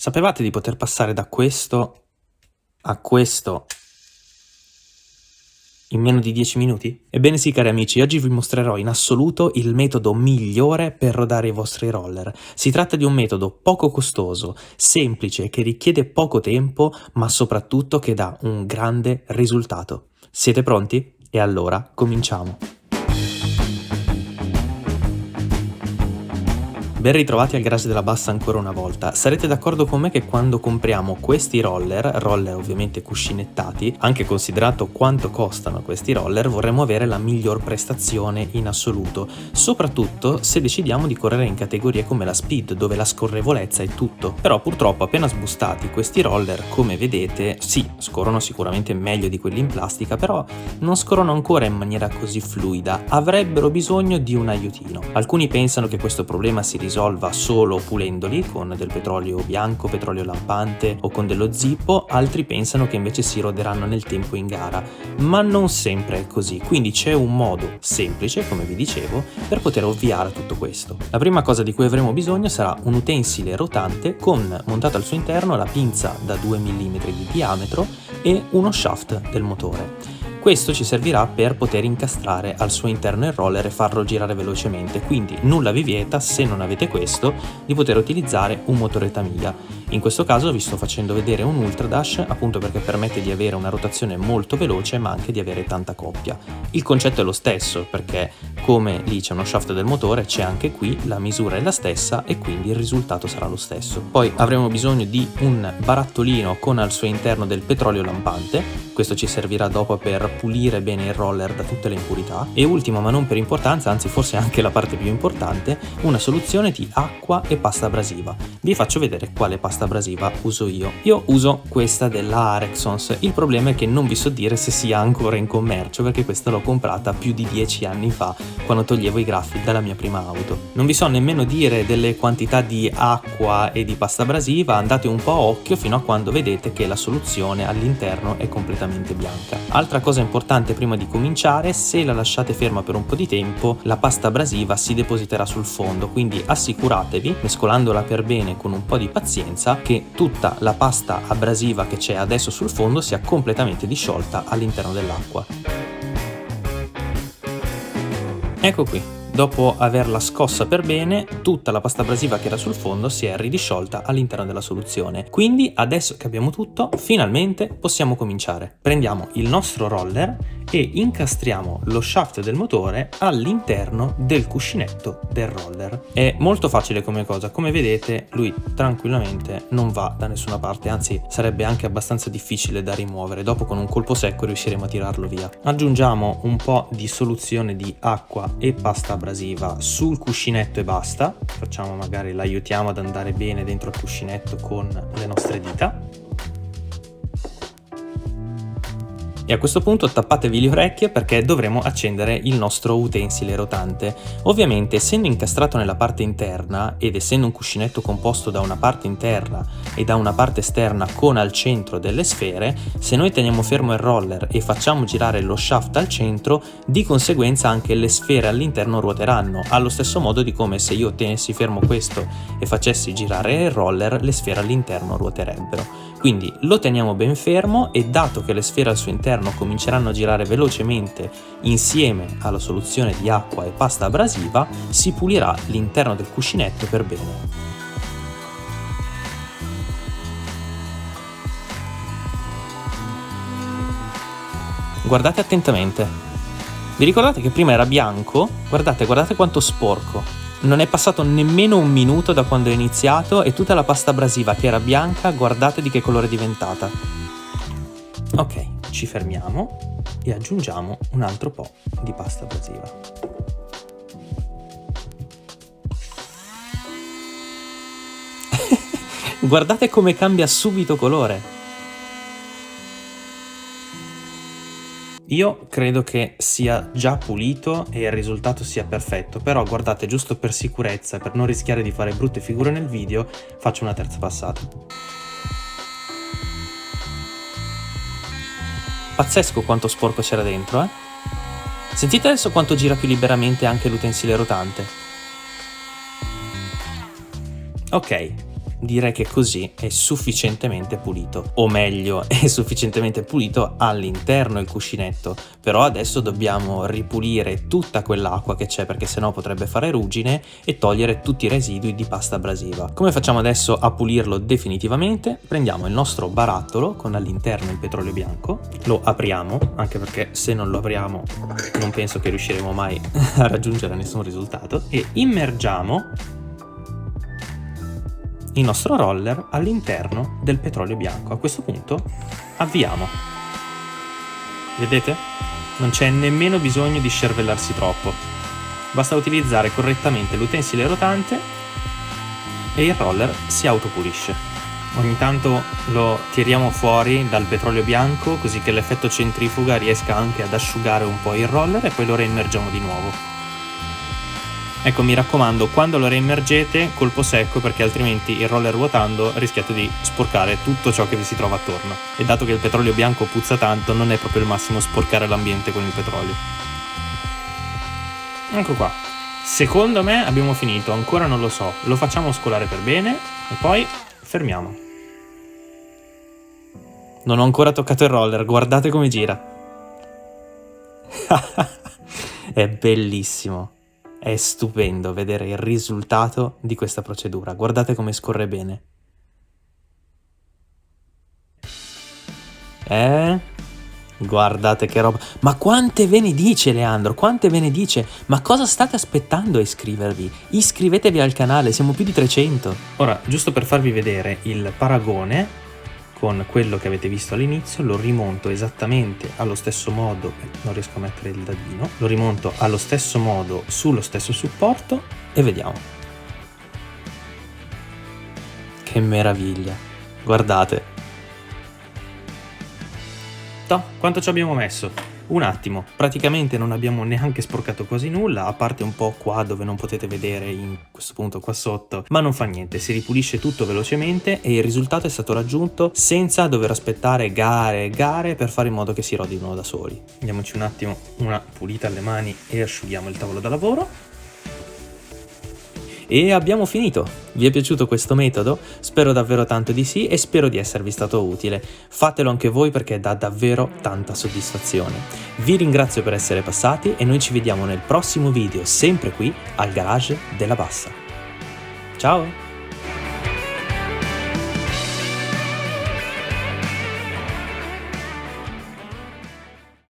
Sapevate di poter passare da questo a questo in meno di 10 minuti? Ebbene sì, cari amici, oggi vi mostrerò in assoluto il metodo migliore per rodare i vostri roller. Si tratta di un metodo poco costoso, semplice, che richiede poco tempo, ma soprattutto che dà un grande risultato. Siete pronti? E allora cominciamo! Ben ritrovati al garage della Bassa ancora una volta. Sarete d'accordo con me che quando compriamo questi roller ovviamente cuscinettati, anche considerato quanto costano questi roller, vorremmo avere la miglior prestazione in assoluto, soprattutto se decidiamo di correre in categorie come la speed, dove la scorrevolezza è tutto. Però purtroppo appena sbustati questi roller, come vedete, sì, scorrono sicuramente meglio di quelli in plastica, però non scorrono ancora in maniera così fluida, avrebbero bisogno di un aiutino. Alcuni pensano che questo problema si risolva solo pulendoli con del petrolio bianco, petrolio lampante o con dello zippo, altri pensano che invece si roderanno nel tempo in gara, ma non sempre è così, quindi c'è un modo semplice, come vi dicevo, per poter ovviare a tutto questo. La prima cosa di cui avremo bisogno sarà un utensile rotante con montato al suo interno la pinza da 2 mm di diametro e uno shaft del motore. Questo ci servirà per poter incastrare al suo interno il roller e farlo girare velocemente, quindi nulla vi vieta, se non avete questo, di poter utilizzare un motore Tamiya. In questo caso vi sto facendo vedere un Ultra Dash, appunto perché permette di avere una rotazione molto veloce ma anche di avere tanta coppia. Il concetto è lo stesso, perché come lì c'è uno shaft del motore, c'è anche qui, la misura è la stessa e quindi il risultato sarà lo stesso. Poi avremo bisogno di un barattolino con al suo interno del petrolio lampante. Questo ci servirà dopo per pulire bene il roller da tutte le impurità. E ultimo, ma non per importanza, anzi forse anche la parte più importante, una soluzione di acqua e pasta abrasiva. Vi faccio vedere quale pasta abrasiva uso io. Io uso questa della Arexons. Il problema è che non vi so dire se sia ancora in commercio, perché questa l'ho comprata più di 10 anni fa, quando toglievo i graffi dalla mia prima auto. Non vi so nemmeno dire delle quantità di acqua e di pasta abrasiva, andate un po' a occhio fino a quando vedete che la soluzione all'interno è completamente bianca. Altra cosa importante prima di cominciare: se la lasciate ferma per un po' di tempo, la pasta abrasiva si depositerà sul fondo, quindi assicuratevi, mescolandola per bene con un po' di pazienza, che tutta la pasta abrasiva che c'è adesso sul fondo sia completamente disciolta all'interno dell'acqua. Ecco qui. Dopo averla scossa per bene, tutta la pasta abrasiva che era sul fondo si è ridisciolta all'interno della soluzione. Quindi adesso che abbiamo tutto, finalmente possiamo cominciare. Prendiamo il nostro roller e incastriamo lo shaft del motore all'interno del cuscinetto del roller. È molto facile come cosa, come vedete lui tranquillamente non va da nessuna parte, anzi sarebbe anche abbastanza difficile da rimuovere. Dopo con un colpo secco riusciremo a tirarlo via. Aggiungiamo un po' di soluzione di acqua e pasta abrasiva sul cuscinetto e basta. Facciamo, magari l'aiutiamo ad andare bene dentro il cuscinetto con le nostre dita. E a questo punto tappatevi le orecchie, perché dovremo accendere il nostro utensile rotante. Ovviamente, essendo incastrato nella parte interna ed essendo un cuscinetto composto da una parte interna e da una parte esterna con al centro delle sfere, se noi teniamo fermo il roller e facciamo girare lo shaft al centro, di conseguenza anche le sfere all'interno ruoteranno, allo stesso modo di come se io tenessi fermo questo e facessi girare il roller, le sfere all'interno ruoterebbero. Quindi lo teniamo ben fermo e, dato che le sfere al suo interno cominceranno a girare velocemente insieme alla soluzione di acqua e pasta abrasiva, si pulirà l'interno del cuscinetto per bene. Guardate attentamente. Vi ricordate che prima era bianco? Guardate quanto sporco. Non è passato nemmeno un minuto da quando è iniziato e tutta la pasta abrasiva che era bianca, guardate di che colore è diventata. Ok, ci fermiamo e aggiungiamo un altro po' di pasta abrasiva. Guardate come cambia subito colore. Io credo che sia già pulito e il risultato sia perfetto, però guardate, giusto per sicurezza, per non rischiare di fare brutte figure nel video, faccio una terza passata. Pazzesco quanto sporco c'era dentro, eh? Sentite adesso quanto gira più liberamente anche l'utensile rotante. Ok, direi che così è sufficientemente pulito, o meglio è sufficientemente pulito all'interno il cuscinetto, però adesso dobbiamo ripulire tutta quell'acqua che c'è perché sennò potrebbe fare ruggine e togliere tutti i residui di pasta abrasiva. Come facciamo adesso a pulirlo definitivamente? Prendiamo il nostro barattolo con all'interno il petrolio bianco, lo apriamo, anche perché se non lo apriamo non penso che riusciremo mai a raggiungere nessun risultato, e immergiamo il nostro roller all'interno del petrolio bianco. A questo punto avviamo. Vedete? Non c'è nemmeno bisogno di scervellarsi troppo. Basta utilizzare correttamente l'utensile rotante e il roller si autopulisce. Ogni tanto lo tiriamo fuori dal petrolio bianco così che l'effetto centrifuga riesca anche ad asciugare un po' il roller e poi lo reimmergiamo di nuovo. Ecco, mi raccomando, quando lo reimmergete, colpo secco, perché altrimenti il roller ruotando rischiate di sporcare tutto ciò che vi si trova attorno. E dato che il petrolio bianco puzza tanto, non è proprio il massimo sporcare l'ambiente con il petrolio. Ecco qua. Secondo me abbiamo finito, ancora non lo so. Lo facciamo scolare per bene e poi fermiamo. Non ho ancora toccato il roller, guardate come gira. È bellissimo. È stupendo vedere il risultato di questa procedura. Guardate come scorre bene. Guardate che roba. Ma quante ve ne dice, Leandro? Quante ve ne dice? Ma cosa state aspettando a iscrivervi? Iscrivetevi al canale, siamo più di 300. Ora, giusto per farvi vedere il paragone con quello che avete visto all'inizio, lo rimonto esattamente allo stesso modo, non riesco a mettere il dadino, lo rimonto allo stesso modo sullo stesso supporto e vediamo. Che meraviglia, guardate. Quanto ci abbiamo messo? Un attimo, praticamente non abbiamo neanche sporcato quasi nulla, a parte un po' qua dove non potete vedere in questo punto qua sotto, ma non fa niente, si ripulisce tutto velocemente e il risultato è stato raggiunto senza dover aspettare gare e gare per fare in modo che si rodino da soli. Diamoci un attimo una pulita alle mani e asciughiamo il tavolo da lavoro. E abbiamo finito! Vi è piaciuto questo metodo? Spero davvero tanto di sì e spero di esservi stato utile. Fatelo anche voi perché dà davvero tanta soddisfazione. Vi ringrazio per essere passati e noi ci vediamo nel prossimo video, sempre qui al Garage della Bassa. Ciao!